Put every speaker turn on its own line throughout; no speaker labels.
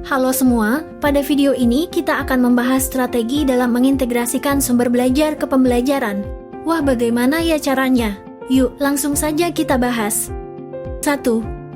Halo semua, pada video ini kita akan membahas strategi dalam mengintegrasikan sumber belajar ke pembelajaran. Wah, bagaimana ya caranya? Yuk, langsung saja kita bahas. 1.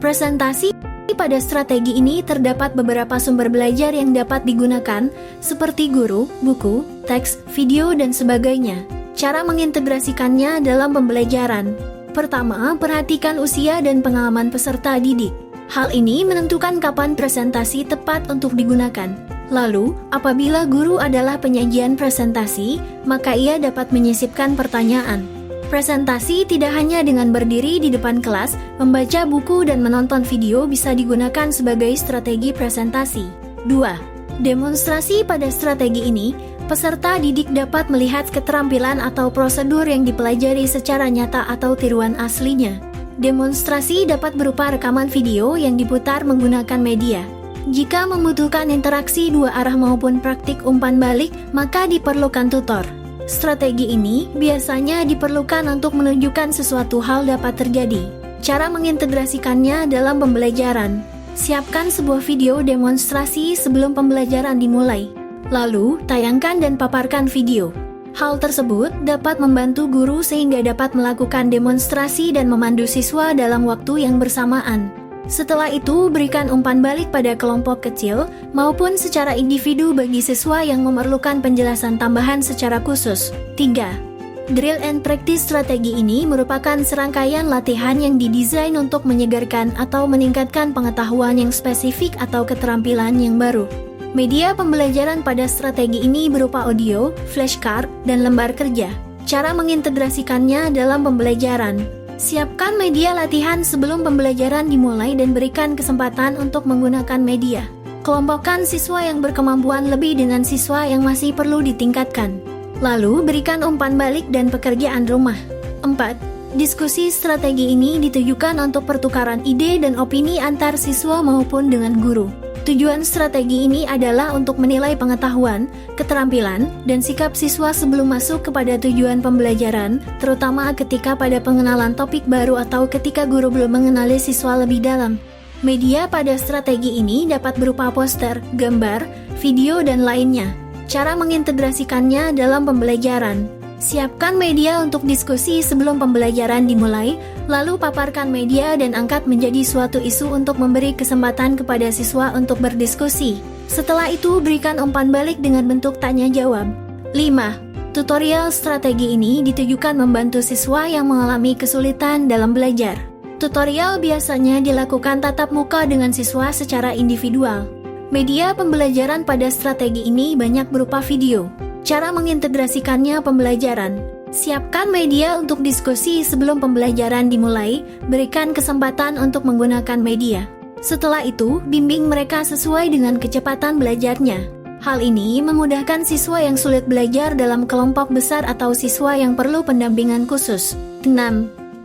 Presentasi. Pada strategi ini terdapat beberapa sumber belajar yang dapat digunakan, seperti guru, buku, teks, video, dan sebagainya. Cara mengintegrasikannya dalam pembelajaran. Pertama, perhatikan usia dan pengalaman peserta didik. Hal ini menentukan kapan presentasi tepat untuk digunakan. Lalu, apabila guru adalah penyajian presentasi, maka ia dapat menyisipkan pertanyaan. Presentasi tidak hanya dengan berdiri di depan kelas, membaca buku dan menonton video bisa digunakan sebagai strategi presentasi. 2. Demonstrasi. Pada strategi ini, peserta didik dapat melihat keterampilan atau prosedur yang dipelajari secara nyata atau tiruan aslinya. Demonstrasi dapat berupa rekaman video yang diputar menggunakan media. Jika membutuhkan interaksi dua arah maupun praktik umpan balik, maka diperlukan tutor. Strategi ini biasanya diperlukan untuk menunjukkan sesuatu hal dapat terjadi. Cara mengintegrasikannya dalam pembelajaran. Siapkan sebuah video demonstrasi sebelum pembelajaran dimulai. Lalu, tayangkan dan paparkan video. Hal tersebut dapat membantu guru sehingga dapat melakukan demonstrasi dan memandu siswa dalam waktu yang bersamaan. Setelah itu, berikan umpan balik pada kelompok kecil maupun secara individu bagi siswa yang memerlukan penjelasan tambahan secara khusus. 3. Drill and practice. Strategi ini merupakan serangkaian latihan yang didesain untuk menyegarkan atau meningkatkan pengetahuan yang spesifik atau keterampilan yang baru. Media pembelajaran pada strategi ini berupa audio, flashcard, dan lembar kerja. Cara mengintegrasikannya dalam pembelajaran. Siapkan media latihan sebelum pembelajaran dimulai dan berikan kesempatan untuk menggunakan media. Kelompokkan siswa yang berkemampuan lebih dengan siswa yang masih perlu ditingkatkan. Lalu, berikan umpan balik dan pekerjaan rumah. 4. Diskusi. Strategi ini ditujukan untuk pertukaran ide dan opini antar siswa maupun dengan guru. Tujuan strategi ini adalah untuk menilai pengetahuan, keterampilan, dan sikap siswa sebelum masuk kepada tujuan pembelajaran, terutama ketika pada pengenalan topik baru atau ketika guru belum mengenali siswa lebih dalam. Media pada strategi ini dapat berupa poster, gambar, video, dan lainnya. Cara mengintegrasikannya dalam pembelajaran. Siapkan media untuk diskusi sebelum pembelajaran dimulai, lalu paparkan media dan angkat menjadi suatu isu untuk memberi kesempatan kepada siswa untuk berdiskusi. Setelah itu, berikan umpan balik dengan bentuk tanya jawab. 5. Tutorial. Strategi ini ditujukan membantu siswa yang mengalami kesulitan dalam belajar. Tutorial biasanya dilakukan tatap muka dengan siswa secara individual. Media pembelajaran pada strategi ini banyak berupa video. Cara mengintegrasikannya pembelajaran. Siapkan media untuk diskusi sebelum pembelajaran dimulai, berikan kesempatan untuk menggunakan media. Setelah itu, bimbing mereka sesuai dengan kecepatan belajarnya. Hal ini memudahkan siswa yang sulit belajar dalam kelompok besar atau siswa yang perlu pendampingan khusus. 6.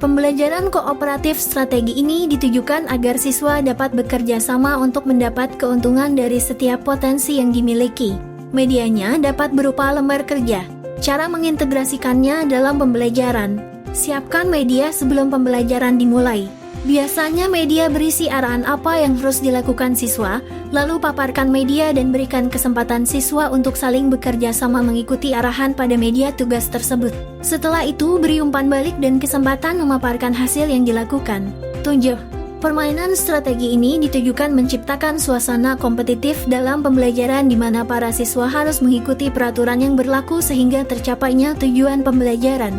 Pembelajaran kooperatif. Strategi ini ditujukan agar siswa dapat bekerja sama untuk mendapat keuntungan dari setiap potensi yang dimiliki. Medianya dapat berupa lembar kerja. Cara mengintegrasikannya dalam pembelajaran. Siapkan media sebelum pembelajaran dimulai. Biasanya media berisi arahan apa yang harus dilakukan siswa, lalu paparkan media dan berikan kesempatan siswa untuk saling bekerja sama mengikuti arahan pada media tugas tersebut. Setelah itu, beri umpan balik dan kesempatan memaparkan hasil yang dilakukan. 7. Permainan. Strategi ini ditujukan menciptakan suasana kompetitif dalam pembelajaran di mana para siswa harus mengikuti peraturan yang berlaku sehingga tercapainya tujuan pembelajaran.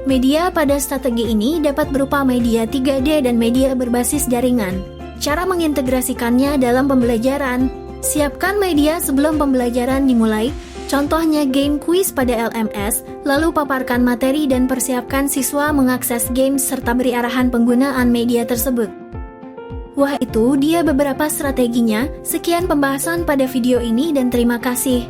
Media pada strategi ini dapat berupa media 3D dan media berbasis jaringan. Cara mengintegrasikannya dalam pembelajaran. Siapkan media sebelum pembelajaran dimulai, contohnya game quiz pada LMS, lalu paparkan materi dan persiapkan siswa mengakses game serta beri arahan penggunaan media tersebut. Wah, itu dia beberapa strateginya. Sekian pembahasan pada video ini dan terima kasih.